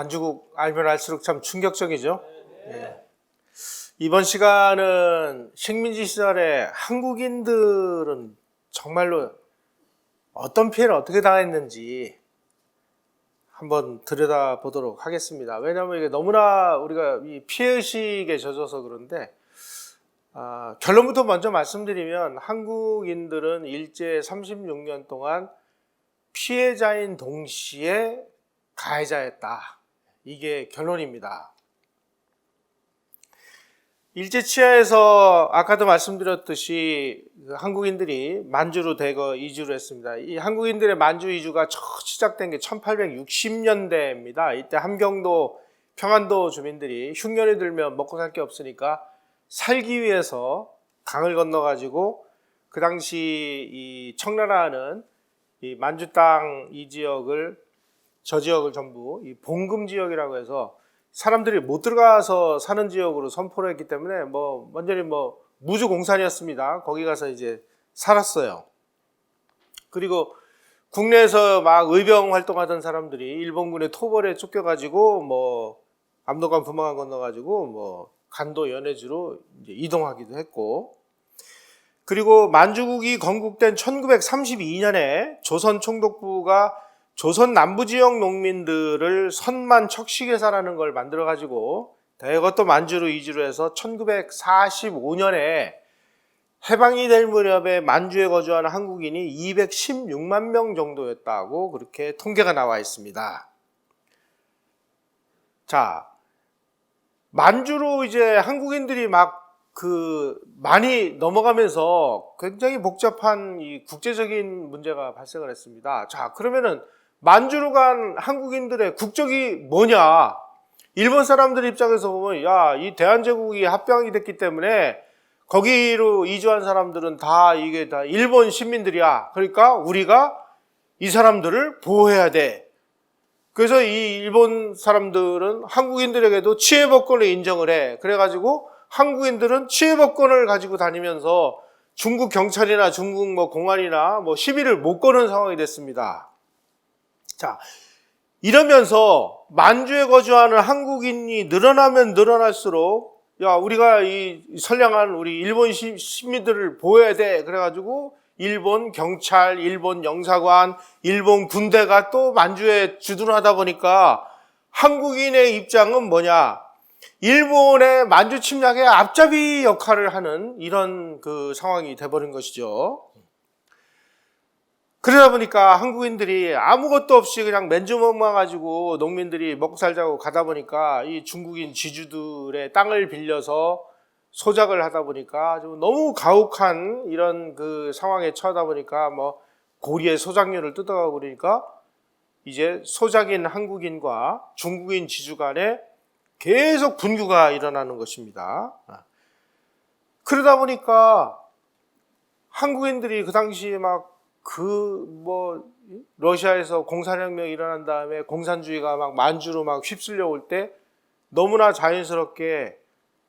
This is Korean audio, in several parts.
만주국 알면 알수록 참 충격적이죠. 예. 이번 시간은 식민지 시절에 한국인들은 정말로 어떤 피해를 어떻게 당했는지 한번 들여다보도록 하겠습니다. 왜냐하면 이게 너무나 우리가 이 피해의식에 젖어서 그런데 결론부터 먼저 말씀드리면 한국인들은 일제 36년 동안 피해자인 동시에 가해자였다. 이게 결론입니다. 일제 치하에서 아까도 말씀드렸듯이 한국인들이 만주로 대거 이주를 했습니다. 이 한국인들의 만주 이주가 시작된 게 1860년대입니다. 이때 함경도, 평안도 주민들이 흉년이 들면 먹고 살 게 없으니까 살기 위해서 강을 건너가지고 그 당시 이 청나라는 이 만주 땅 이 지역을, 저 지역을 전부 이 봉금 지역이라고 해서 사람들이 못 들어가서 사는 지역으로 선포를 했기 때문에 완전히 무주공산이었습니다. 거기 가서 이제 살았어요. 그리고 국내에서 막 의병 활동하던 사람들이 일본군의 토벌에 쫓겨가지고 압록강 부마강 건너가지고 간도 연해주로 이제 이동하기도 했고, 그리고 만주국이 건국된 1932년에 조선 총독부가 조선 남부지역 농민들을 선만 척식회사라는 걸 만들어가지고 대거 또 만주로 이주를 해서 1945년에 해방이 될 무렵에 만주에 거주하는 한국인이 216만 명 정도였다고 그렇게 통계가 나와 있습니다. 자, 만주로 이제 한국인들이 많이 넘어가면서 굉장히 복잡한 이 국제적인 문제가 발생을 했습니다. 자, 그러면은 만주로 간 한국인들의 국적이 뭐냐? 일본 사람들 입장에서 보면, 이 대한제국이 합병이 됐기 때문에 거기로 이주한 사람들은 이게 다 일본 시민들이야. 그러니까 우리가 이 사람들을 보호해야 돼. 그래서 이 일본 사람들은 한국인들에게도 치해법권을 인정을 해. 그래가지고 한국인들은 치해법권을 가지고 다니면서 중국 경찰이나 중국 공안이나 시비를 못 거는 상황이 됐습니다. 자, 이러면서 만주에 거주하는 한국인이 늘어나면 늘어날수록 우리가 이 선량한 우리 일본 시민들을 보호해야 돼. 그래가지고 일본 경찰, 일본 영사관, 일본 군대가 또 만주에 주둔하다 보니까 한국인의 입장은 뭐냐? 일본의 만주 침략의 앞잡이 역할을 하는 이런 상황이 돼버린 것이죠. 그러다 보니까 한국인들이 아무것도 없이 그냥 맨주먹만 가지고 농민들이 먹고 살자고 가다 보니까 이 중국인 지주들의 땅을 빌려서 소작을 하다 보니까 좀 너무 가혹한 이런 상황에 처하다 보니까 고리에 소작료를 뜯어가고 그러니까 이제 소작인 한국인과 중국인 지주 간에 계속 분규가 일어나는 것입니다. 그러다 보니까 한국인들이 그 당시에 러시아에서 공산혁명이 일어난 다음에 공산주의가 만주로 휩쓸려 올 때 너무나 자연스럽게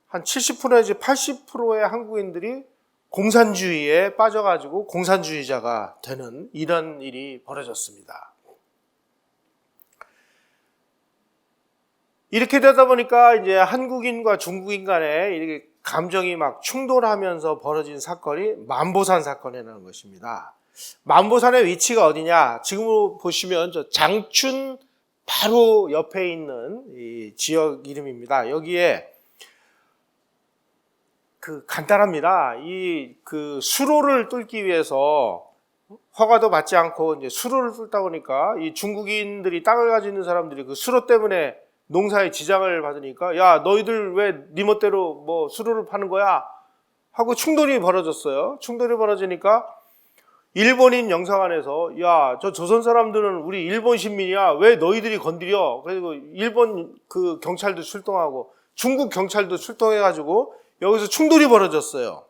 한 70% 내지 80%의 한국인들이 공산주의에 빠져가지고 공산주의자가 되는 이런 일이 벌어졌습니다. 이렇게 되다 보니까 이제 한국인과 중국인 간에 이렇게 감정이 충돌하면서 벌어진 사건이 만보산 사건이라는 것입니다. 만보산의 위치가 어디냐? 지금 보시면 저 장춘 바로 옆에 있는 이 지역 이름입니다. 여기에 간단합니다. 수로를 뚫기 위해서 허가도 받지 않고 이제 수로를 뚫다 보니까 이 중국인들이 땅을 가지고 있는 사람들이 그 수로 때문에 농사에 지장을 받으니까 너희들 왜 네 멋대로 수로를 파는 거야? 하고 충돌이 벌어졌어요. 충돌이 벌어지니까 일본인 영사관에서 저 조선 사람들은 우리 일본 시민이야. 왜 너희들이 건드려? 그리고 일본 경찰도 출동하고 중국 경찰도 출동해가지고 여기서 충돌이 벌어졌어요.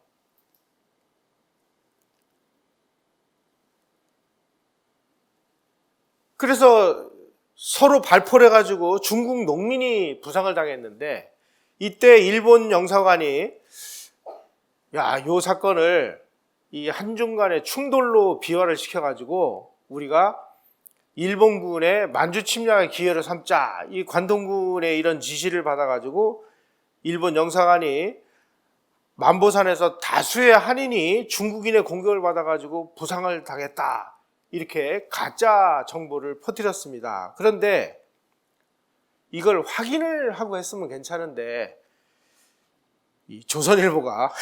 그래서 서로 발포를 해가지고 중국 농민이 부상을 당했는데 이때 일본 영사관이 요 사건을 이 한중 간의 충돌로 비화를 시켜가지고 우리가 일본군의 만주 침략의 기회를 삼자, 이 관동군의 이런 지시를 받아가지고 일본 영사관이 만보산에서 다수의 한인이 중국인의 공격을 받아가지고 부상을 당했다, 이렇게 가짜 정보를 퍼뜨렸습니다. 그런데 이걸 확인을 하고 했으면 괜찮은데 이 조선일보가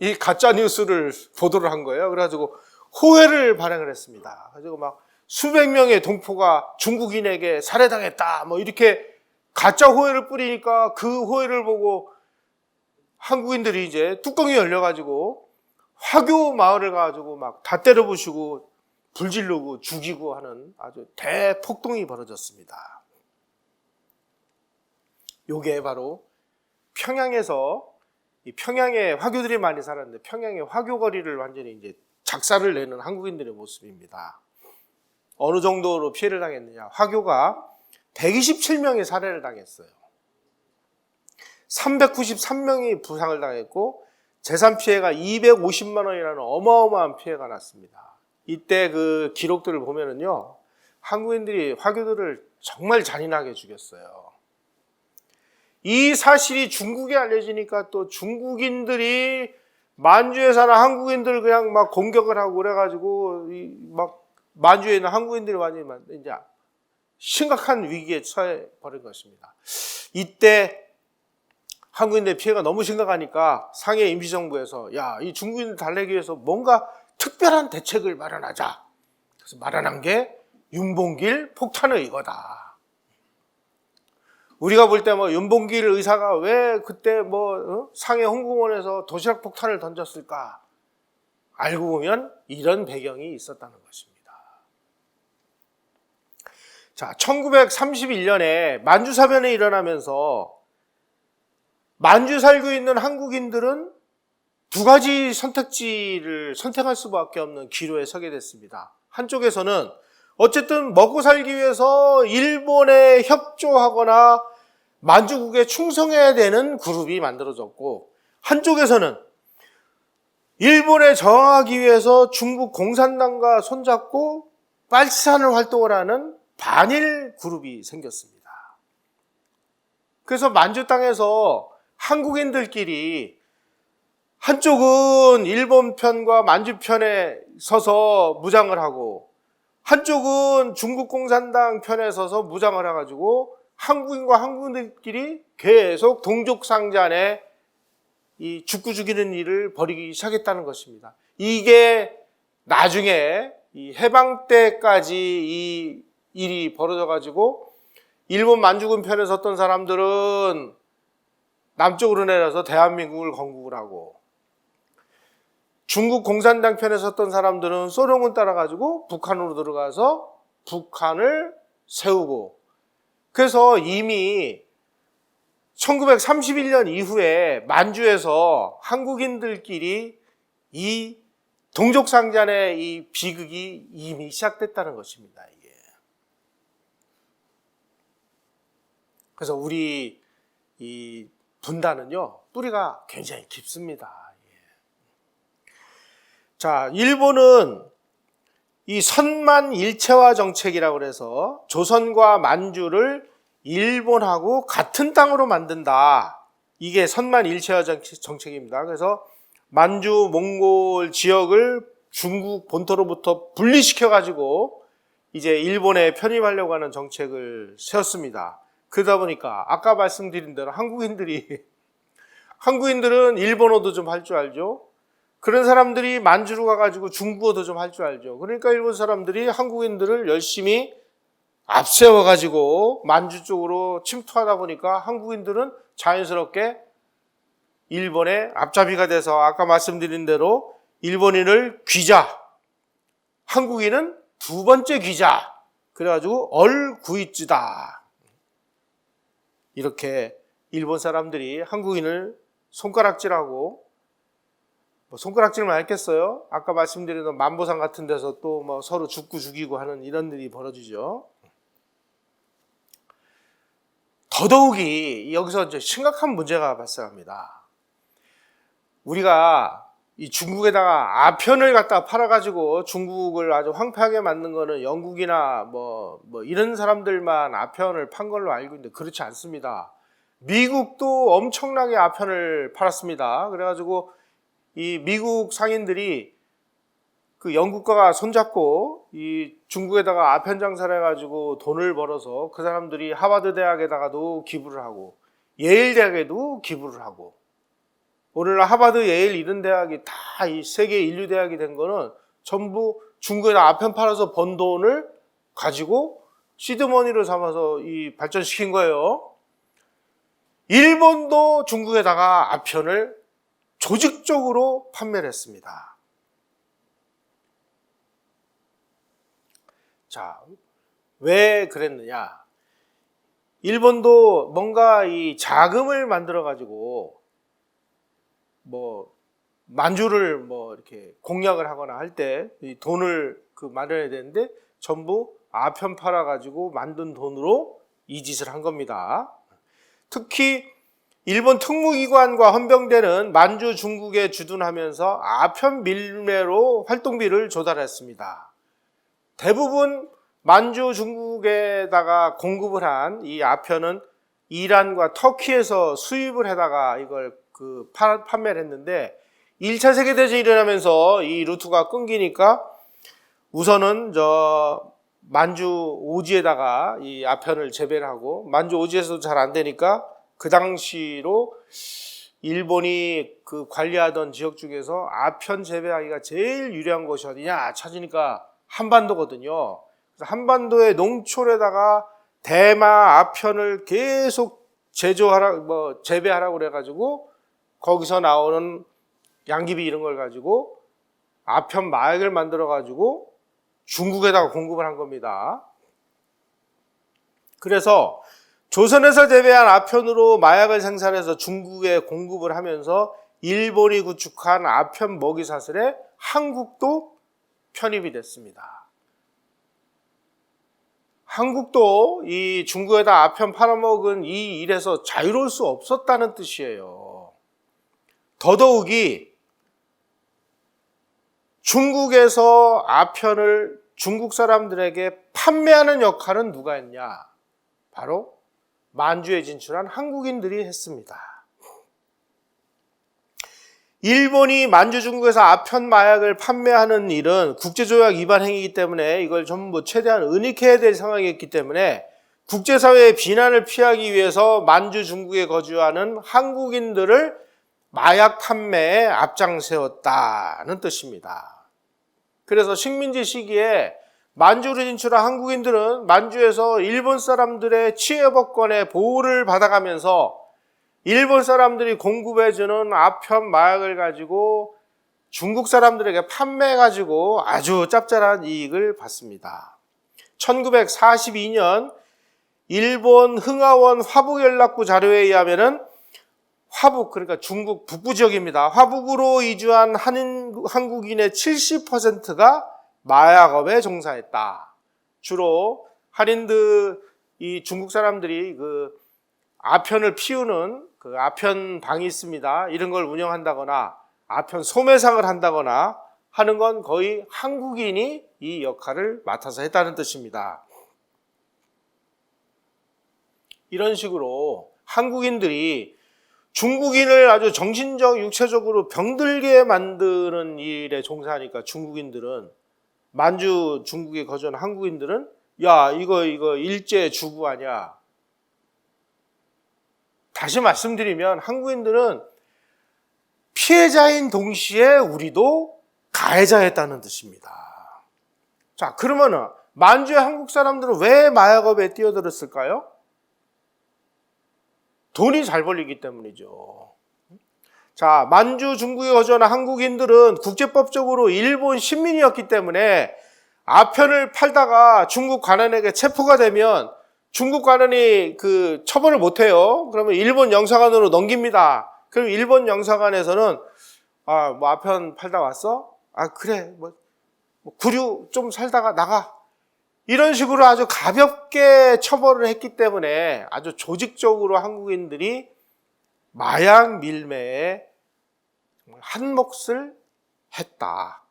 이 가짜 뉴스를 보도를 한 거예요. 그래가지고 호해를 발행을 했습니다. 그래서 막 수백 명의 동포가 중국인에게 살해당했다, 뭐 이렇게 가짜 호해를 뿌리니까 그 호해를 보고 한국인들이 이제 뚜껑이 열려가지고 화교 마을을 가가지고 막 다 때려부시고 불지르고 죽이고 하는 아주 대폭동이 벌어졌습니다. 요게 바로 평양에서, 이 평양에 화교들이 많이 살았는데 평양의 화교거리를 완전히 이제 작사를 내는 한국인들의 모습입니다. 어느 정도로 피해를 당했느냐? 화교가 127명이 살해를 당했어요. 393명이 부상을 당했고 재산 피해가 250만 원이라는 어마어마한 피해가 났습니다. 이때 그 기록들을 보면은요, 한국인들이 화교들을 정말 잔인하게 죽였어요. 이 사실이 중국에 알려지니까 또 중국인들이 만주에 사는 한국인들을 그냥 막 공격을 하고 그래가지고 막 만주에 있는 한국인들이 완전히 이제 심각한 위기에 처해 버린 것입니다. 이때 한국인들의 피해가 너무 심각하니까 상해 임시정부에서 야, 이 중국인들 달래기 위해서 뭔가 특별한 대책을 마련하자. 그래서 마련한 게 윤봉길 폭탄의 의거다. 우리가 볼 때 뭐 윤봉길 의사가 왜 그때 상해 홍공원에서 도시락 폭탄을 던졌을까? 알고 보면 이런 배경이 있었다는 것입니다. 자, 1931년에 만주사변이 일어나면서 만주 살고 있는 한국인들은 두 가지 선택지를 선택할 수밖에 없는 기로에 서게 됐습니다. 한쪽에서는 어쨌든 먹고 살기 위해서 일본에 협조하거나 만주국에 충성해야 되는 그룹이 만들어졌고, 한쪽에서는 일본에 저항하기 위해서 중국 공산당과 손잡고 빨치산을 활동을 하는 반일 그룹이 생겼습니다. 그래서 만주 땅에서 한국인들끼리 한쪽은 일본 편과 만주 편에 서서 무장을 하고 한쪽은 중국 공산당 편에 서서 무장을 해가지고 한국인과 한국인들끼리 계속 동족상잔에 이 죽고 죽이는 일을 벌이기 시작했다는 것입니다. 이게 나중에 이 해방 때까지 이 일이 벌어져가지고 일본 만주군 편에 섰던 사람들은 남쪽으로 내려서 대한민국을 건국을 하고, 중국 공산당 편에 섰던 사람들은 소련군 따라가지고 북한으로 들어가서 북한을 세우고, 그래서 이미 1931년 이후에 만주에서 한국인들끼리 이 동족상잔의 이 비극이 이미 시작됐다는 것입니다. 이게. 그래서 우리 이 분단은요, 뿌리가 굉장히 깊습니다. 자, 일본은 이 선만 일체화 정책이라고 해서 조선과 만주를 일본하고 같은 땅으로 만든다. 이게 선만 일체화 정책입니다. 그래서 만주, 몽골 지역을 중국 본토로부터 분리시켜가지고 이제 일본에 편입하려고 하는 정책을 세웠습니다. 그러다 보니까 아까 말씀드린 대로 한국인들은 일본어도 좀 할 줄 알죠. 그런 사람들이 만주로 가가지고 중국어도 좀 할 줄 알죠. 그러니까 일본 사람들이 한국인들을 열심히 앞세워가지고 만주 쪽으로 침투하다 보니까 한국인들은 자연스럽게 일본의 앞잡이가 돼서 아까 말씀드린 대로 일본인을 귀자, 한국인은 두 번째 귀자, 그래가지고 얼구이쯔다. 이렇게 일본 사람들이 한국인을 손가락질하고, 손가락질만 했겠어요? 아까 말씀드린 만보산 같은 데서 또 서로 죽고 죽이고 하는 이런 일이 벌어지죠. 더더욱이 여기서 이제 심각한 문제가 발생합니다. 우리가 이 중국에다가 아편을 갖다 팔아가지고 중국을 아주 황폐하게 만든 거는 영국이나 뭐 이런 사람들만 아편을 판 걸로 알고 있는데 그렇지 않습니다. 미국도 엄청나게 아편을 팔았습니다. 그래가지고 이 미국 상인들이 그 영국과 손잡고 이 중국에다가 아편 장사를 해가지고 돈을 벌어서 그 사람들이 하버드 대학에다가도 기부를 하고 예일 대학에도 기부를 하고, 오늘날 하버드, 예일 이런 대학이 다 이 세계 인류 대학이 된 거는 전부 중국에다 아편 팔아서 번 돈을 가지고 시드머니로 삼아서 이 발전시킨 거예요. 일본도 중국에다가 아편을 조직적으로 판매를 했습니다. 자, 왜 그랬느냐? 일본도 뭔가 이 자금을 만들어 가지고 뭐 만주를 뭐 이렇게 공략을 하거나 할 때 이 돈을 그 마련해야 되는데 전부 아편 팔아 가지고 만든 돈으로 이 짓을 한 겁니다. 특히 일본 특무기관과 헌병대는 만주 중국에 주둔하면서 아편 밀매로 활동비를 조달했습니다. 대부분 만주 중국에다가 공급을 한 이 아편은 이란과 터키에서 수입을 해다가 이걸 판매를 했는데 1차 세계대전이 일어나면서 이 루트가 끊기니까 우선은 만주 오지에다가 이 아편을 재배를 하고, 만주 오지에서도 잘 안 되니까 그 당시로 일본이 그 관리하던 지역 중에서 아편 재배하기가 제일 유리한 곳이 어디냐 찾으니까 한반도거든요. 그래서 한반도의 농촌에다가 대마 아편을 계속 재배하라고 그래가지고 거기서 나오는 양귀비 이런 걸 가지고 아편 마약을 만들어 가지고 중국에다가 공급을 한 겁니다. 그래서 조선에서 재배한 아편으로 마약을 생산해서 중국에 공급을 하면서 일본이 구축한 아편 먹이사슬에 한국도 편입이 됐습니다. 한국도 이 중국에다 아편 팔아먹은 이 일에서 자유로울 수 없었다는 뜻이에요. 더더욱이 중국에서 아편을 중국 사람들에게 판매하는 역할은 누가 했냐? 바로 만주에 진출한 한국인들이 했습니다. 일본이 만주 중국에서 아편 마약을 판매하는 일은 국제조약 위반 행위이기 때문에 이걸 전부 최대한 은닉해야 될 상황이었기 때문에 국제사회의 비난을 피하기 위해서 만주 중국에 거주하는 한국인들을 마약 판매에 앞장세웠다는 뜻입니다. 그래서 식민지 시기에 만주로 진출한 한국인들은 만주에서 일본 사람들의 치해법권의 보호를 받아가면서 일본 사람들이 공급해주는 아편 마약을 가지고 중국 사람들에게 판매해가지고 아주 짭짤한 이익을 받습니다. 1942년 일본 흥하원 화북연락부 자료에 의하면은 화북, 그러니까 중국 북부 지역입니다. 화북으로 이주한 한국인의 70%가 마약업에 종사했다. 주로 한인들, 이 중국 사람들이 그 아편을 피우는 그 아편 방이 있습니다. 이런 걸 운영한다거나 아편 소매상을 한다거나 하는 건 거의 한국인이 이 역할을 맡아서 했다는 뜻입니다. 이런 식으로 한국인들이 중국인을 아주 정신적, 육체적으로 병들게 만드는 일에 종사하니까 중국인들은, 만주 중국에 거주하는 한국인들은 야, 이거 일제 주부 아니야. 다시 말씀드리면 한국인들은 피해자인 동시에 우리도 가해자였다는 뜻입니다. 자, 그러면은 만주의 한국 사람들은 왜 마약업에 뛰어들었을까요? 돈이 잘 벌리기 때문이죠. 자, 만주 중국에 거주하는 한국인들은 국제법적으로 일본 식민이었기 때문에 아편을 팔다가 중국 관원에게 체포가 되면 중국 관원이 그 처벌을 못해요. 그러면 일본 영사관으로 넘깁니다. 그럼 일본 영사관에서는 뭐 아편 팔다 왔어? 그래, 뭐 구류 좀 살다가 나가. 이런 식으로 아주 가볍게 처벌을 했기 때문에 아주 조직적으로 한국인들이 마약 밀매에 한 몫을 했다.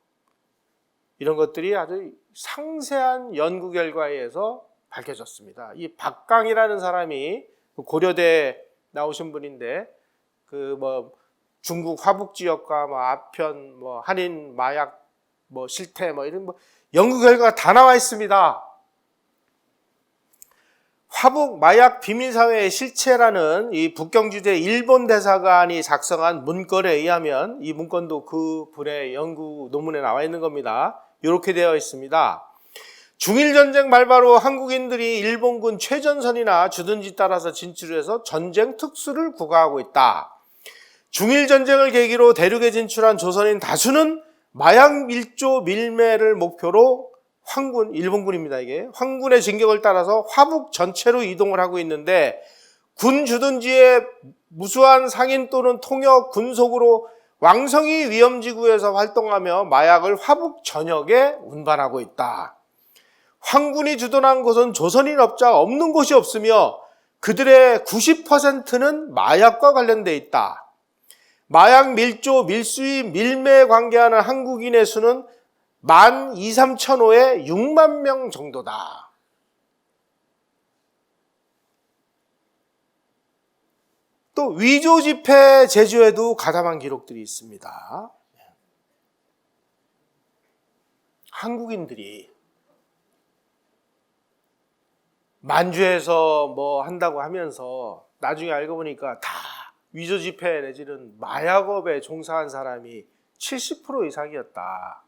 이런 것들이 아주 상세한 연구 결과에 의해서 밝혀졌습니다. 이 박강이라는 사람이 고려대 나오신 분인데 중국 화북 지역과 아편 한인 마약 실태 이런 연구 결과가 다 나와 있습니다. 화북 마약 비밀사회의 실체라는 이 북경 주재 일본 대사관이 작성한 문건에 의하면, 이 문건도 그 분의 연구 논문에 나와 있는 겁니다. 이렇게 되어 있습니다. 중일전쟁 말바로 한국인들이 일본군 최전선이나 주둔지 따라서 진출해서 전쟁 특수를 구가하고 있다. 중일전쟁을 계기로 대륙에 진출한 조선인 다수는 마약 밀조 밀매를 목표로 황군, 일본군입니다. 이게 황군의 진격을 따라서 화북 전체로 이동을 하고 있는데, 군 주둔지에 무수한 상인 또는 통역 군속으로 왕성이 위험지구에서 활동하며 마약을 화북 전역에 운반하고 있다. 황군이 주둔한 곳은 조선인 업자가 없는 곳이 없으며 그들의 90%는 마약과 관련되어 있다. 마약 밀조, 밀수입, 밀매에 관계하는 한국인의 수는 12,300에 6만 명 정도다. 또 위조 지폐 제조에도 가담한 기록들이 있습니다. 한국인들이 만주에서 한다고 하면서 나중에 알고 보니까 다 위조 지폐 내지는 마약업에 종사한 사람이 70% 이상이었다.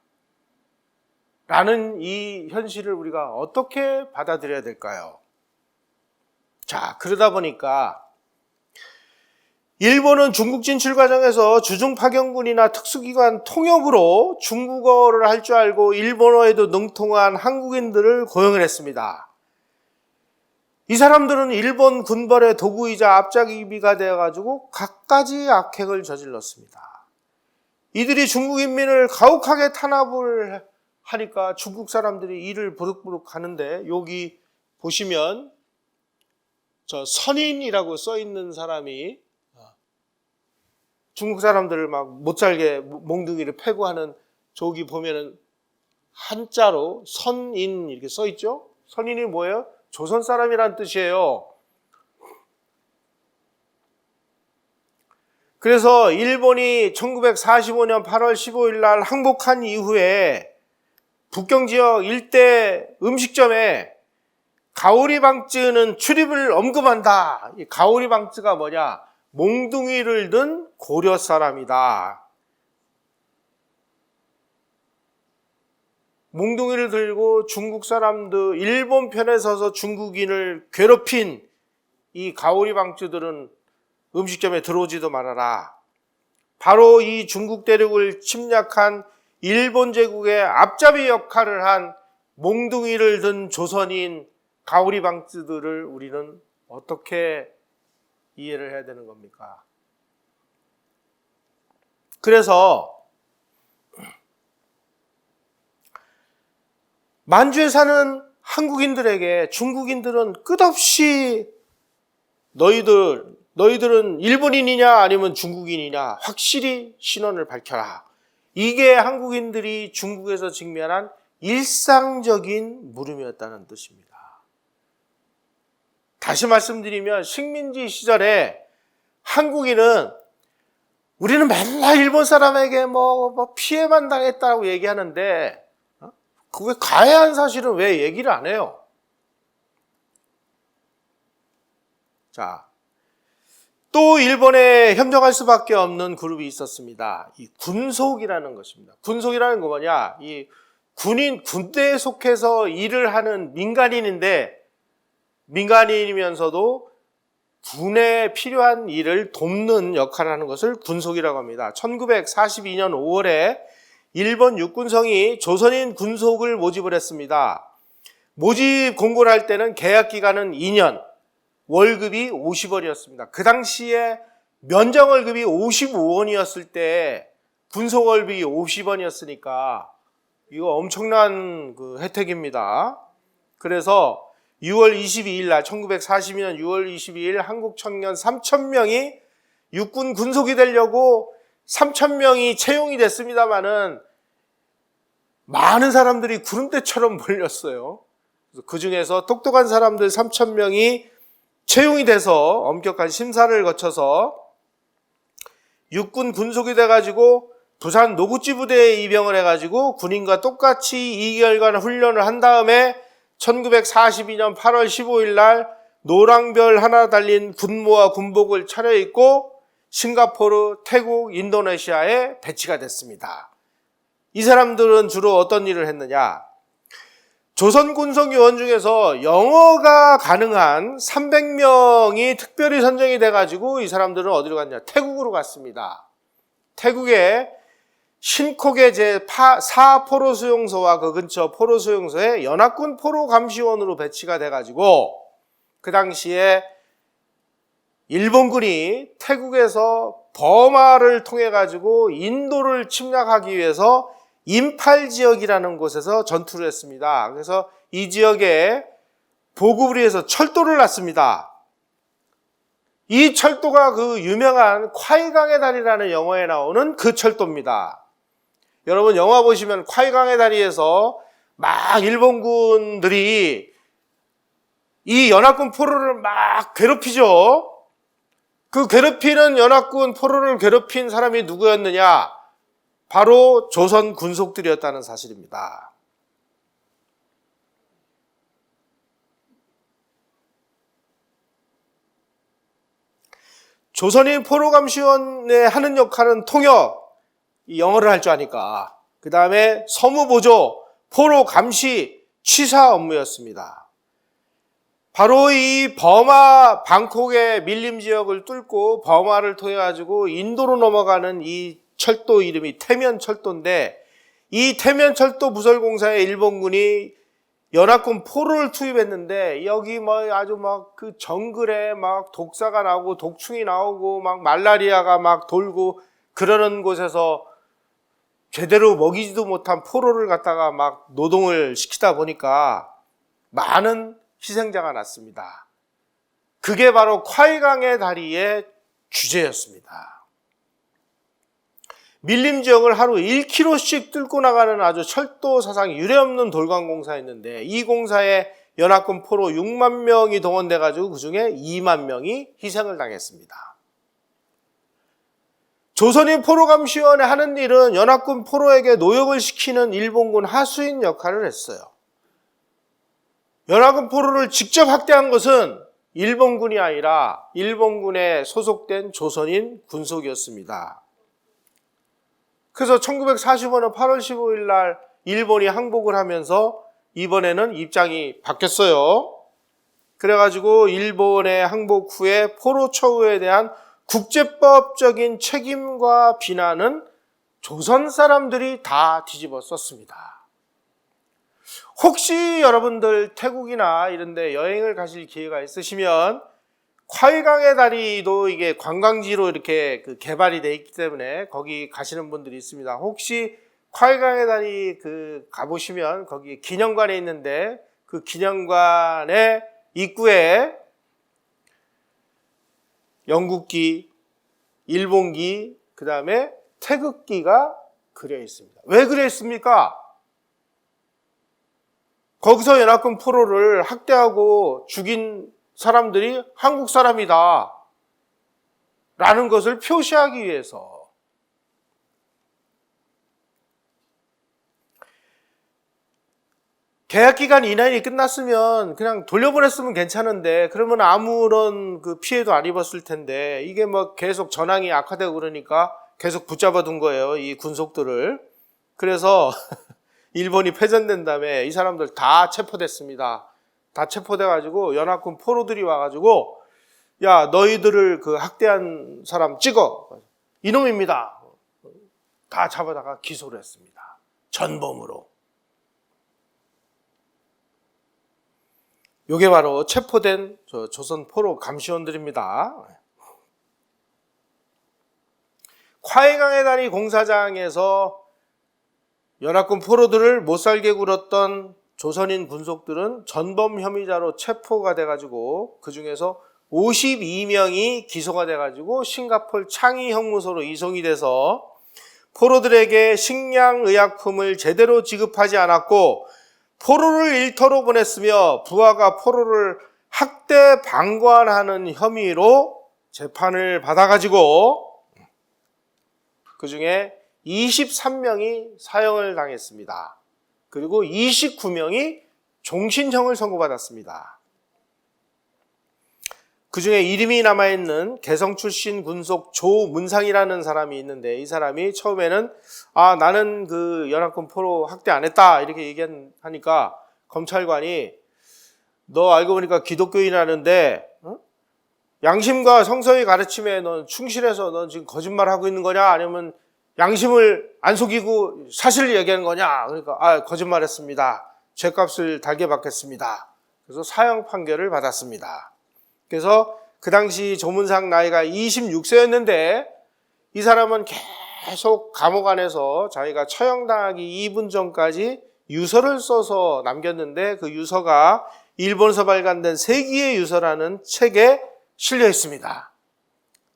라는 이 현실을 우리가 어떻게 받아들여야 될까요? 자, 그러다 보니까 일본은 중국 진출 과정에서 주중파견군이나 특수기관 통역으로 중국어를 할 줄 알고 일본어에도 능통한 한국인들을 고용을 했습니다. 이 사람들은 일본 군벌의 도구이자 앞잡이가 되어가지고 갖가지 악행을 저질렀습니다. 이들이 중국 인민을 가혹하게 탄압을 하니까 중국 사람들이 이를 부룩부룩 하는데, 여기 보시면 저 선인이라고 써 있는 사람이 중국 사람들을 막 못살게 몽둥이를 패고 하는, 저기 보면은 한자로 선인 이렇게 써 있죠? 선인이 뭐예요? 조선 사람이란 뜻이에요. 그래서 일본이 1945년 8월 15일 날 항복한 이후에 북경 지역 일대 음식점에 가오리방쯔는 출입을 엄금한다. 이 가오리방쯔가 뭐냐? 몽둥이를 든 고려 사람이다. 몽둥이를 들고 중국 사람들, 일본 편에 서서 중국인을 괴롭힌 이 가오리방쯔들은 음식점에 들어오지도 말아라. 바로 이 중국 대륙을 침략한 일본 제국의 앞잡이 역할을 한 몽둥이를 든 조선인 가오리방쯔들을 우리는 어떻게 이해를 해야 되는 겁니까? 그래서 만주에 사는 한국인들에게 중국인들은 끝없이 너희들은 일본인이냐 아니면 중국인이냐 확실히 신원을 밝혀라. 이게 한국인들이 중국에서 직면한 일상적인 물음이었다는 뜻입니다. 다시 말씀드리면 식민지 시절에 한국인은 우리는 맨날 일본 사람에게 피해만 당했다고 얘기하는데 그 왜 가해한 사실은 왜 얘기를 안 해요? 자, 또 일본에 협력할 수밖에 없는 그룹이 있었습니다. 이 군속이라는 것입니다. 군속이라는 거 뭐냐? 이 군대에 속해서 일을 하는 민간인인데, 민간인이면서도 군에 필요한 일을 돕는 역할을 하는 것을 군속이라고 합니다. 1942년 5월에 일본 육군성이 조선인 군속을 모집을 했습니다. 모집 공고를 할 때는 계약 기간은 2년, 월급이 50원이었습니다. 그 당시에 면정 월급이 55원이었을 때 군속 월급이 50원이었으니까 이거 엄청난 혜택입니다. 그래서 6월 22일 날 1942년 6월 22일 한국 청년 3,000명이 육군 군속이 되려고 3,000명이 채용이 됐습니다마는 많은 사람들이 구름대처럼 몰렸어요. 그 중에서 똑똑한 사람들 3,000명이 채용이 돼서 엄격한 심사를 거쳐서 육군 군속이 돼가지고 부산 노구찌 부대에 입영을 해가지고 군인과 똑같이 2개월간 훈련을 한 다음에 1942년 8월 15일 날 노랑별 하나 달린 군무와 군복을 차려입고 싱가포르, 태국, 인도네시아에 배치가 됐습니다. 이 사람들은 주로 어떤 일을 했느냐? 조선 군속 요원 중에서 영어가 가능한 300명이 특별히 선정이 돼가지고 이 사람들은 어디로 갔냐? 태국으로 갔습니다. 태국의 신콕의 제4 포로 수용소와 그 근처 포로 수용소에 연합군 포로 감시원으로 배치가 돼가지고 그 당시에 일본군이 태국에서 버마를 통해 가지고 인도를 침략하기 위해서 임팔 지역이라는 곳에서 전투를 했습니다. 그래서 이 지역에 보급을 위해서 철도를 놨습니다. 이 철도가 그 유명한 콰이강의 다리라는 영화에 나오는 그 철도입니다. 여러분 영화 보시면 콰이강의 다리에서 막 일본군들이 이 연합군 포로를 막 괴롭히죠. 그 괴롭히는 연합군 포로를 괴롭힌 사람이 누구였느냐? 바로 조선 군속들이었다는 사실입니다. 조선인 포로감시원에 하는 역할은 통역, 영어를 할 줄 아니까. 그 다음에 서무보조, 포로감시, 취사 업무였습니다. 바로 이 버마 방콕의 밀림 지역을 뚫고 버마를 통해 가지고 인도로 넘어가는 이 철도 이름이 태면철도인데 이 태면철도 부설공사에 일본군이 연합군 포로를 투입했는데 여기 아주 그 정글에 막 독사가 나오고 독충이 나오고 막 말라리아가 막 돌고 그러는 곳에서 제대로 먹이지도 못한 포로를 갖다가 막 노동을 시키다 보니까 많은 희생자가 났습니다. 그게 바로 콰이강의 다리의 주제였습니다. 밀림 지역을 하루 1km씩 뚫고 나가는 아주 철도 사상 유례없는 돌관공사였는데 이 공사에 연합군 포로 6만 명이 동원돼 가지고 그중에 2만 명이 희생을 당했습니다. 조선인 포로감시원에 하는 일은 연합군 포로에게 노역을 시키는 일본군 하수인 역할을 했어요. 연합군 포로를 직접 학대한 것은 일본군이 아니라 일본군에 소속된 조선인 군속이었습니다. 그래서 1945년 8월 15일 날 일본이 항복을 하면서 이번에는 입장이 바뀌었어요. 그래가지고 일본의 항복 후에 포로 처우에 대한 국제법적인 책임과 비난은 조선 사람들이 다 뒤집어 썼습니다. 혹시 여러분들 태국이나 이런 데 여행을 가실 기회가 있으시면 콰이강의 다리도 이게 관광지로 이렇게 개발이 되어 있기 때문에 거기 가시는 분들이 있습니다. 혹시 콰이강의 다리 가보시면 거기 기념관에 있는데 그 기념관의 입구에 영국기, 일본기, 그 다음에 태극기가 그려 있습니다. 왜 그려 있습니까? 거기서 연합군 포로를 학대하고 죽인 사람들이 한국 사람이다 라는 것을 표시하기 위해서. 계약기간 이내에 끝났으면 그냥 돌려보냈으면 괜찮은데 그러면 아무런 피해도 안 입었을 텐데 이게 계속 전황이 악화되고 그러니까 계속 붙잡아 둔 거예요, 이 군속들을. 그래서 일본이 패전된 다음에 이 사람들 다 체포됐습니다. 다 체포돼가지고 연합군 포로들이 와가지고 야, 너희들을 학대한 사람 찍어. 이놈입니다. 다 잡아다가 기소를 했습니다. 전범으로. 요게 바로 체포된 조선 포로 감시원들입니다. 콰이강의 다리 공사장에서 연합군 포로들을 못살게 굴었던 조선인 군속들은 전범 혐의자로 체포가 돼가지고 그 중에서 52명이 기소가 돼가지고 싱가포르 창의 형무소로 이송이 돼서 포로들에게 식량의약품을 제대로 지급하지 않았고 포로를 일터로 보냈으며 부하가 포로를 학대 방관하는 혐의로 재판을 받아가지고 그 중에 23명이 사형을 당했습니다. 그리고 29명이 종신형을 선고받았습니다. 그 중에 이름이 남아있는 개성 출신 군속 조문상이라는 사람이 있는데 이 사람이 처음에는 나는 그 연합군 포로 학대 안 했다 이렇게 얘기하니까 검찰관이 너 알고 보니까 기독교인이라는데 양심과 성서의 가르침에 넌 충실해서 넌 지금 거짓말하고 있는 거냐 아니면 양심을 안 속이고 사실을 얘기하는 거냐 그러니까 거짓말했습니다. 죄값을 달게 받겠습니다. 그래서 사형 판결을 받았습니다. 그래서 그 당시 조문상 나이가 26세였는데 이 사람은 계속 감옥 안에서 자기가 처형당하기 2분 전까지 유서를 써서 남겼는데 그 유서가 일본에서 발간된 세기의 유서라는 책에 실려 있습니다.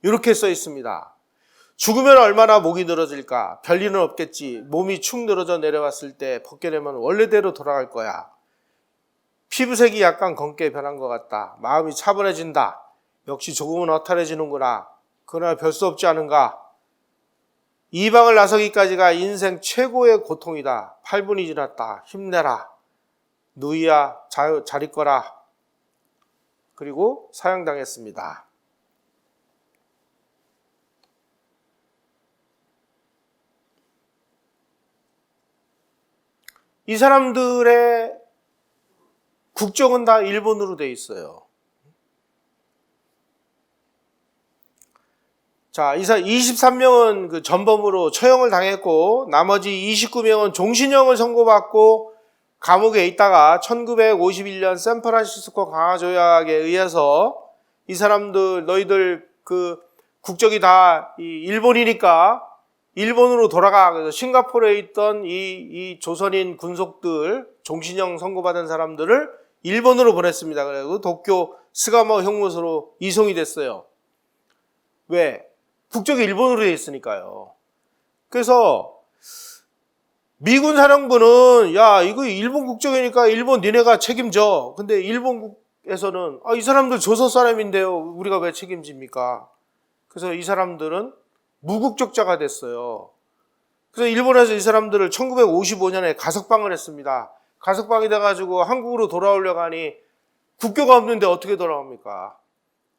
이렇게 써 있습니다. 죽으면 얼마나 목이 늘어질까? 별일은 없겠지. 몸이 축 늘어져 내려왔을 때 벗겨내면 원래대로 돌아갈 거야. 피부색이 약간 검게 변한 것 같다. 마음이 차분해진다. 역시 조금은 허탈해지는구나. 그러나 별 수 없지 않은가. 이방을 나서기까지가 인생 최고의 고통이다. 8분이 지났다. 힘내라. 누이야 잘 있거라. 그리고 사형당했습니다. 이 사람들의 국적은 다 일본으로 돼 있어요. 자, 23명은 그 전범으로 처형을 당했고 나머지 29명은 종신형을 선고받고 감옥에 있다가 1951년 샌프란시스코 강화조약에 의해서 이 사람들 너희들 그 국적이 다 일본이니까 일본으로 돌아가. 그래서 싱가포르에 있던 이 조선인 군속들 종신형 선고받은 사람들을 일본으로 보냈습니다. 그래서 도쿄 스가모 형무소로 이송이 됐어요. 왜? 국적이 일본으로 돼 있으니까요. 그래서 미군 사령부는 야 이거 일본 국적이니까 일본 니네가 책임져. 근데 일본에서는 이 사람들 조선 사람인데요. 우리가 왜 책임집니까? 그래서 이 사람들은 무국적자가 됐어요. 그래서 일본에서 이 사람들을 1955년에 가석방을 했습니다. 가석방이 돼가지고 한국으로 돌아오려고 하니 국교가 없는데 어떻게 돌아옵니까?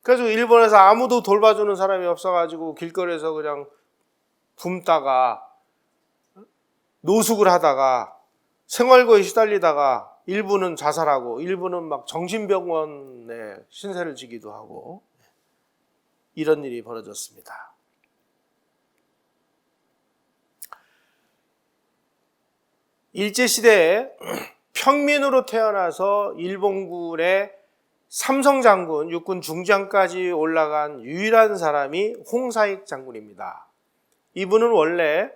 그래서 일본에서 아무도 돌봐주는 사람이 없어가지고 길거리에서 그냥 굶다가 노숙을 하다가 생활고에 시달리다가 일부는 자살하고 일부는 막 정신병원에 신세를 지기도 하고 이런 일이 벌어졌습니다. 일제시대에 평민으로 태어나서 일본군의 삼성 장군, 육군 중장까지 올라간 유일한 사람이 홍사익 장군입니다. 이분은 원래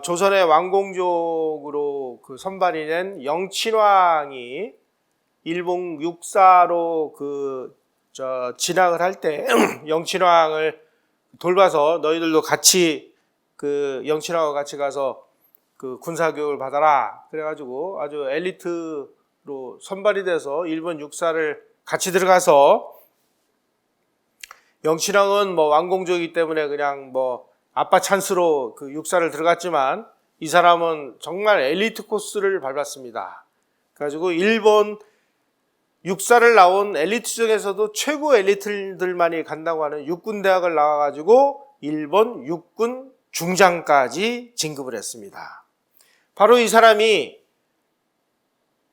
조선의 왕공족으로 그 선발이 된 영친왕이 일본 육사로 진학을 할 때 영친왕을 돌봐서 너희들도 같이 그 영친왕과 같이 가서 그 군사교육을 받아라. 그래가지고 아주 엘리트로 선발이 돼서 일본 육사를 같이 들어가서 영친왕은 뭐 왕공족이기 때문에 그냥 뭐 아빠 찬스로 그 육사를 들어갔지만 이 사람은 정말 엘리트 코스를 밟았습니다. 그래가지고 일본 육사를 나온 엘리트 중에서도 최고 엘리트들만이 간다고 하는 육군대학을 나와가지고 일본 육군 중장까지 진급을 했습니다. 바로 이 사람이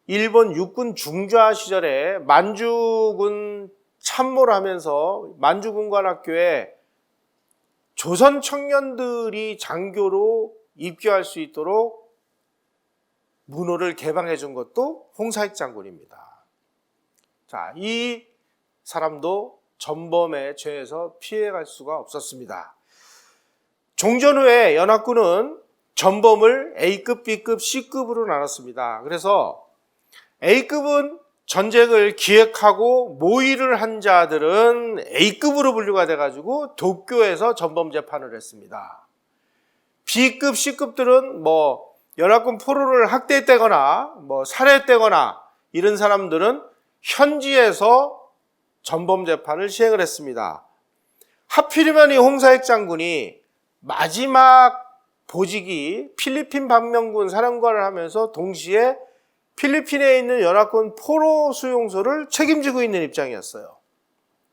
일본 육군 중좌 시절에 만주군 참모를 하면서 만주군관학교에 조선 청년들이 장교로 입교할 수 있도록 문호를 개방해 준 것도 홍사익 장군입니다. 자, 이 사람도 전범의 죄에서 피해갈 수가 없었습니다. 종전 후에 연합군은 전범을 A급, B급, C급으로 나눴습니다. 그래서 A급은 전쟁을 기획하고 모의를 한 자들은 A급으로 분류가 돼가지고 도쿄에서 전범 재판을 했습니다. B급, C급들은 연합군 포로를 학대했다거나 살해했다거나 이런 사람들은 현지에서 전범 재판을 시행을 했습니다. 하필이면 이 홍사익 장군이 마지막 보직이 필리핀 반면군 사령관을 하면서 동시에 필리핀에 있는 연합군 포로 수용소를 책임지고 있는 입장이었어요.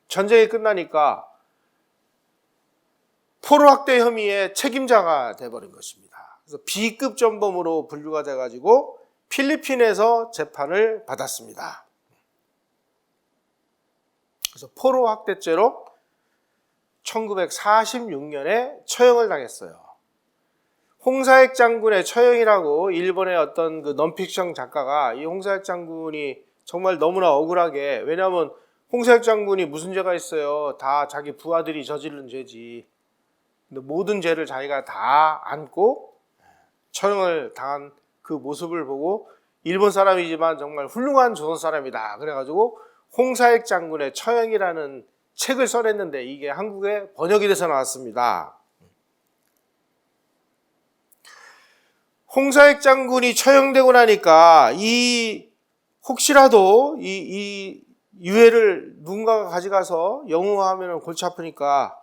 전쟁이 끝나니까 포로 학대 혐의의 책임자가 돼버린 것입니다. 그래서 B급 전범으로 분류가 돼가지고 필리핀에서 재판을 받았습니다. 그래서 포로 학대죄로 1946년에 처형을 당했어요. 홍사익 장군의 처형이라고 일본의 어떤 그 넌픽션 작가가 이 홍사익 장군이 정말 너무나 억울하게, 왜냐하면 홍사익 장군이 무슨 죄가 있어요? 다 자기 부하들이 저지른 죄지. 근데 모든 죄를 자기가 다 안고 처형을 당한 그 모습을 보고 일본 사람이지만 정말 훌륭한 조선 사람이다. 그래가지고 홍사익 장군의 처형이라는 책을 써냈는데 이게 한국에 번역이 돼서 나왔습니다. 홍사익 장군이 처형되고 나니까 혹시라도 이 유해를 누군가가 가져가서 영우하면 골치 아프니까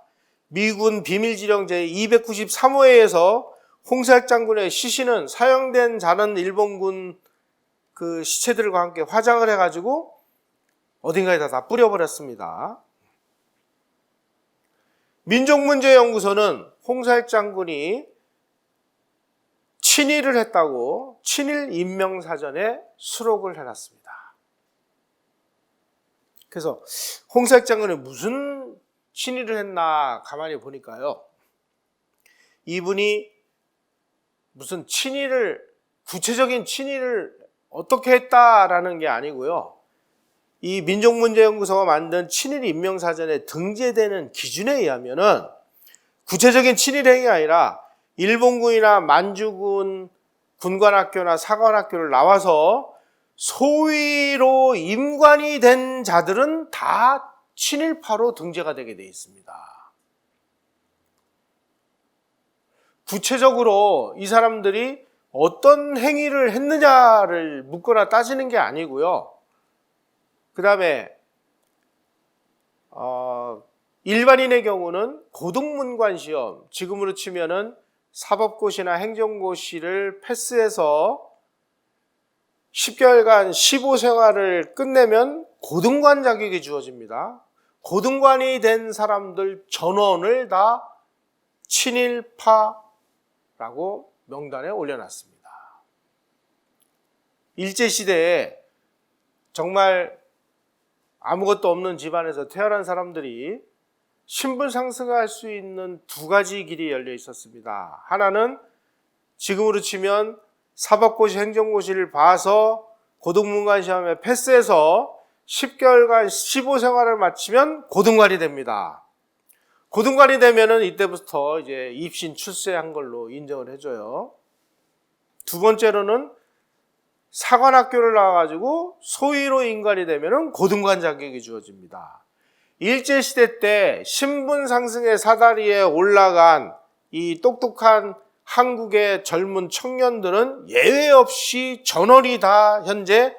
미군 비밀지령 제293호에서 홍사익 장군의 시신은 사형된 자는 일본군 그 시체들과 함께 화장을 해가지고 어딘가에다 다 뿌려버렸습니다. 민족문제연구소는 홍사익 장군이 친일을 했다고 친일 인명사전에 수록을 해놨습니다. 그래서 홍사익 장군이 무슨 친일을 했나 가만히 보니까요, 이분이 무슨 구체적인 친일을 어떻게 했다라는 게 아니고요, 이 민족문제연구소가 만든 친일 인명사전에 등재되는 기준에 의하면은 구체적인 친일 행위가 아니라 일본군이나 만주군 군관학교나 사관학교를 나와서 소위로 임관이 된 자들은 다 친일파로 등재가 되게 되어 있습니다. 구체적으로 이 사람들이 어떤 행위를 했느냐를 묻거나 따지는 게 아니고요, 그 다음에 일반인의 경우는 고등문관 시험, 지금으로 치면은 사법고시나 행정고시를 패스해서 10개월간 15생활을 끝내면 고등관 자격이 주어집니다. 고등관이 된 사람들 전원을 다 친일파라고 명단에 올려놨습니다. 일제시대에 정말 아무것도 없는 집안에서 태어난 사람들이 신분 상승할 수 있는 두 가지 길이 열려 있었습니다. 하나는 지금으로 치면 사법고시, 행정고시를 봐서 고등문관 시험에 패스해서 10개월간 15생활을 마치면 고등관이 됩니다. 고등관이 되면은 이때부터 이제 입신 출세한 걸로 인정을 해줘요. 두 번째로는 사관학교를 나와가지고 소위로 인관이 되면은 고등관 자격이 주어집니다. 일제시대 때 신분 상승의 사다리에 올라간 이 똑똑한 한국의 젊은 청년들은 예외 없이 전원이 다 현재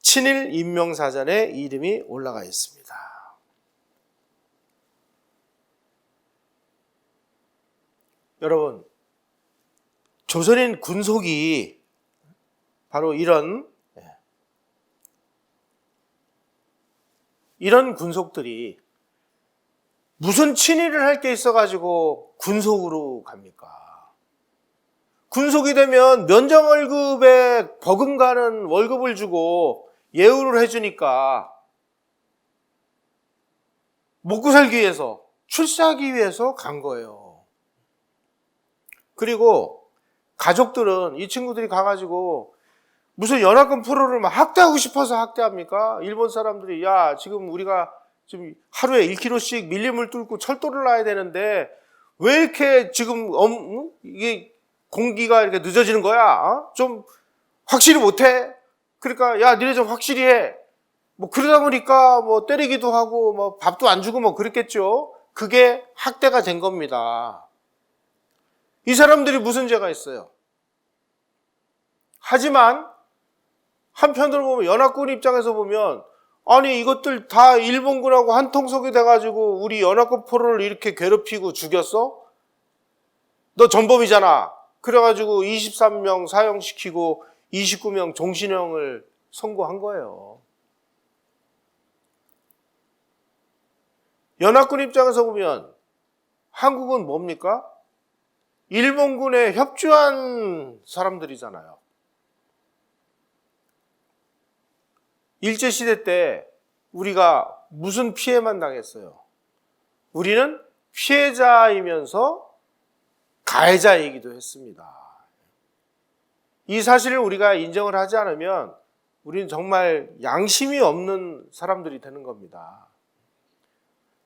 친일 인명사전에 이름이 올라가 있습니다. 여러분, 조선인 군속이 바로 이런 군속들이 무슨 친일을 할 게 있어가지고 군속으로 갑니까? 군속이 되면 면정월급에 버금가는 월급을 주고 예우를 해주니까 먹고 살기 위해서, 출세하기 위해서 간 거예요. 그리고 가족들은 이 친구들이 가가지고 무슨 연합군 포로를 막 학대하고 싶어서 학대합니까? 일본 사람들이 야, 지금 우리가 지금 하루에 1km씩 밀림을 뚫고 철도를 놔야 되는데 왜 이렇게 지금 이게 공기가 이렇게 늦어지는 거야? 좀 확실히 못해? 그러니까 야 니네 좀 확실히 해. 뭐 그러다 보니까 뭐 때리기도 하고 뭐 밥도 안 주고 뭐 그랬겠죠. 그게 학대가 된 겁니다. 이 사람들이 무슨 죄가 있어요? 하지만 한편으로 보면 연합군 입장에서 보면 아니 이것들 다 일본군하고 한통속이 돼가지고 우리 연합군 포로를 이렇게 괴롭히고 죽였어? 너 전범이잖아. 그래가지고 23명 사형시키고 29명 종신형을 선고한 거예요. 연합군 입장에서 보면 한국은 뭡니까? 일본군에 협조한 사람들이잖아요. 일제시대 때 우리가 무슨 피해만 당했어요? 우리는 피해자이면서 가해자이기도 했습니다. 이 사실을 우리가 인정을 하지 않으면 우리는 정말 양심이 없는 사람들이 되는 겁니다.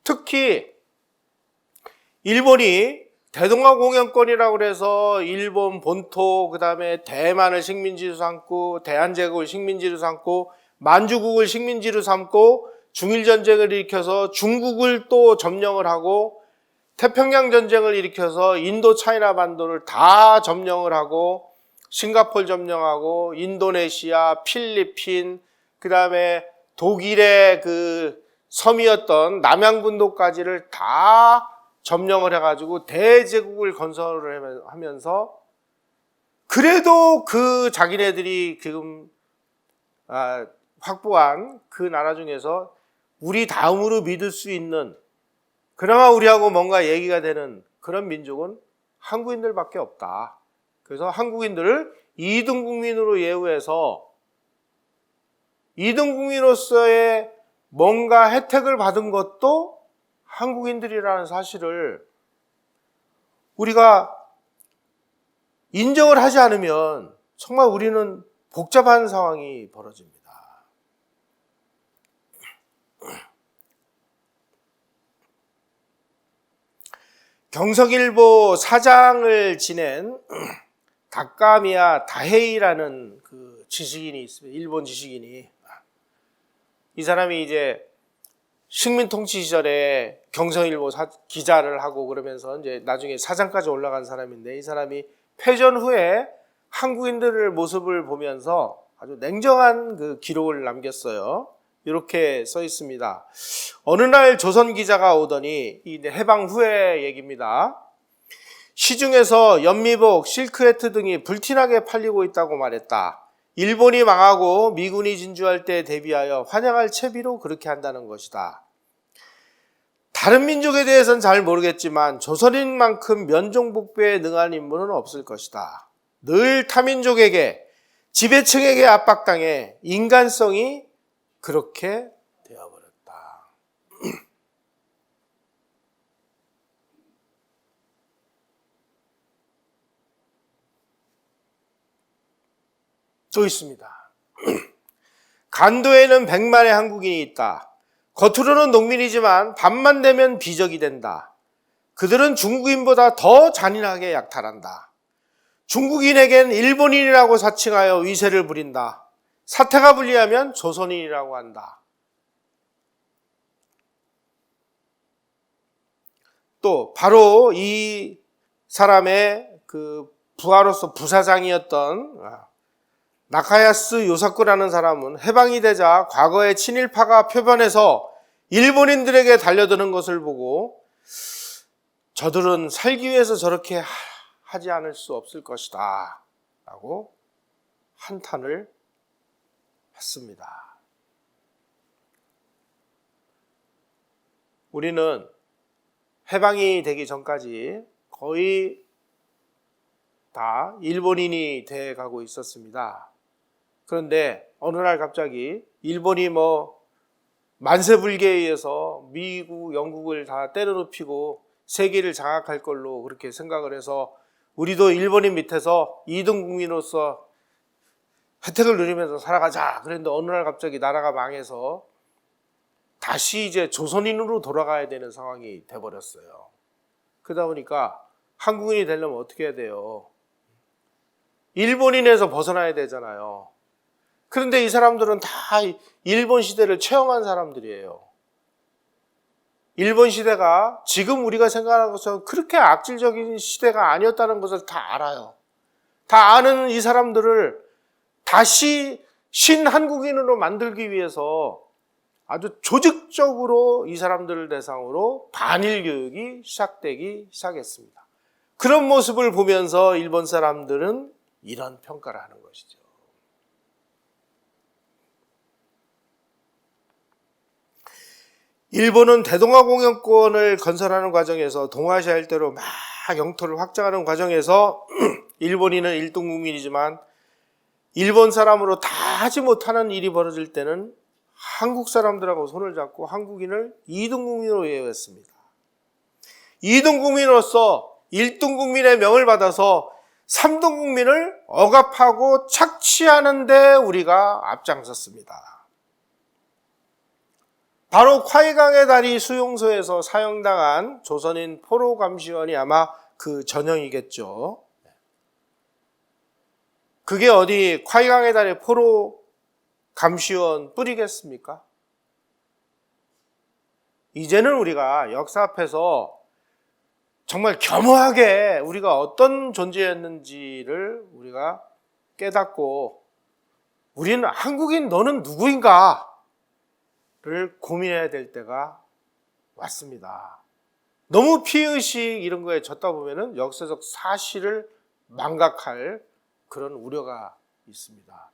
특히 일본이 대동아공영권이라고 해서 일본 본토, 그 다음에 대만을 식민지로 삼고 대한제국을 식민지로 삼고 만주국을 식민지로 삼고 중일전쟁을 일으켜서 중국을 또 점령을 하고 태평양 전쟁을 일으켜서 인도 차이나 반도를 다 점령을 하고 싱가포르 점령하고 인도네시아, 필리핀, 그 다음에 독일의 그 섬이었던 남양분도까지를 다 점령을 해가지고 대제국을 건설을 하면서 그래도 그 자기네들이 지금 확보한 그 나라 중에서 우리 다음으로 믿을 수 있는 그나마 우리하고 뭔가 얘기가 되는 그런 민족은 한국인들밖에 없다. 그래서 한국인들을 2등 국민으로 예우해서 2등 국민으로서의 뭔가 혜택을 받은 것도 한국인들이라는 사실을 우리가 인정을 하지 않으면 정말 우리는 복잡한 상황이 벌어집니다. 경석일보 사장을 지낸 다카미야 다헤이라는 그 지식인이 있습니다. 일본 지식인이. 이 사람이 이제 식민통치 시절에 경성일보 기자를 하고 그러면서 이제 나중에 사장까지 올라간 사람인데 이 사람이 패전 후에 한국인들의 모습을 보면서 아주 냉정한 그 기록을 남겼어요. 이렇게 써 있습니다. 어느 날 조선 기자가 오더니 이 해방 후의 얘기입니다. 시중에서 연미복, 실크해트 등이 불티나게 팔리고 있다고 말했다. 일본이 망하고 미군이 진주할 때 대비하여 환영할 채비로 그렇게 한다는 것이다. 다른 민족에 대해서는 잘 모르겠지만 조선인만큼 면종복배에 능한 인물은 없을 것이다. 늘 타민족에게 지배층에게 압박당해 인간성이 그렇게 되어버렸다. 또 있습니다. 간도에는 100만의 한국인이 있다. 겉으로는 농민이지만 밤만 되면 비적이 된다. 그들은 중국인보다 더 잔인하게 약탈한다. 중국인에겐 일본인이라고 사칭하여 위세를 부린다. 사태가 불리하면 조선인이라고 한다. 또 바로 이 사람의 그 부하로서 부사장이었던 나카야스 요사쿠라는 사람은 해방이 되자 과거의 친일파가 표변해서 일본인들에게 달려드는 것을 보고 저들은 살기 위해서 저렇게 하지 않을 수 없을 것이다 라고 한탄을 했습니다. 우리는 해방이 되기 전까지 거의 다 일본인이 돼 가고 있었습니다. 그런데 어느 날 갑자기 일본이 만세불기에 의해서 미국, 영국을 다 때려눕히고 세계를 장악할 걸로 그렇게 생각을 해서 우리도 일본인 밑에서 2등 국민으로서 혜택을 누리면서 살아가자. 그런데 어느 날 갑자기 나라가 망해서 다시 이제 조선인으로 돌아가야 되는 상황이 돼버렸어요. 그러다 보니까 한국인이 되려면 어떻게 해야 돼요? 일본인에서 벗어나야 되잖아요. 그런데 이 사람들은 다 일본 시대를 체험한 사람들이에요. 일본 시대가 지금 우리가 생각하는 것처럼 그렇게 악질적인 시대가 아니었다는 것을 다 알아요. 다 아는 이 사람들을 다시 신한국인으로 만들기 위해서 아주 조직적으로 이 반일사람들을 대상으로 반일 교육이 시작되기 시작했습니다. 그런 모습을 보면서 일본 사람들은 이런 평가를 하는 것이죠. 일본은 대동아공영권을 건설하는 과정에서 동아시아 일대로 막 영토를 확장하는 과정에서 일본인은 일등국민이지만 일본 사람으로 다 하지 못하는 일이 벌어질 때는 한국 사람들하고 손을 잡고 한국인을 이등국민으로 예우했습니다. 이등국민으로서 1등국민의 명을 받아서 3등국민을 억압하고 착취하는 데 우리가 앞장섰습니다. 바로 콰이강의 다리 수용소에서 사형당한 조선인 포로 감시원이 아마 그 전형이겠죠. 그게 어디 콰이강의 다리 포로 감시원 뿌리겠습니까? 이제는 우리가 역사 앞에서 정말 겸허하게 우리가 어떤 존재였는지를 우리가 깨닫고 우리는 한국인 너는 누구인가? 를 고민해야 될 때가 왔습니다. 너무 피의식 이런 거에 젖다 보면은 역사적 사실을 망각할 그런 우려가 있습니다.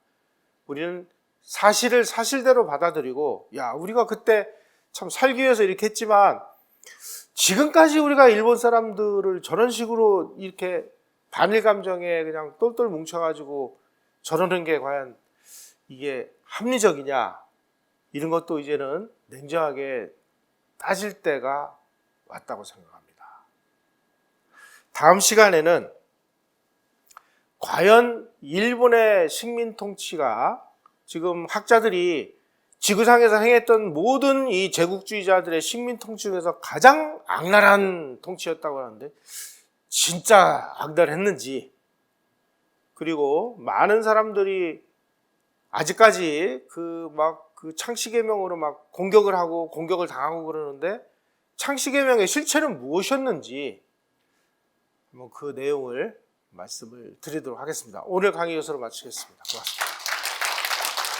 우리는 사실을 사실대로 받아들이고, 야, 우리가 그때 참 살기 위해서 이렇게 했지만, 지금까지 우리가 일본 사람들을 저런 식으로 이렇게 반일 감정에 그냥 똘똘 뭉쳐가지고 저러는 게 과연 이게 합리적이냐? 이런 것도 이제는 냉정하게 따질 때가 왔다고 생각합니다. 다음 시간에는 과연 일본의 식민 통치가 지금 학자들이 지구상에서 행했던 모든 이 제국주의자들의 식민 통치 중에서 가장 악랄한 통치였다고 하는데 진짜 악랄했는지, 그리고 많은 사람들이 아직까지 그 창씨개명으로 막 공격을 하고 공격을 당하고 그러는데 창씨개명의 실체는 무엇이었는지 그 내용을 말씀을 드리도록 하겠습니다. 오늘 강의 이것으로 마치겠습니다. 고맙습니다.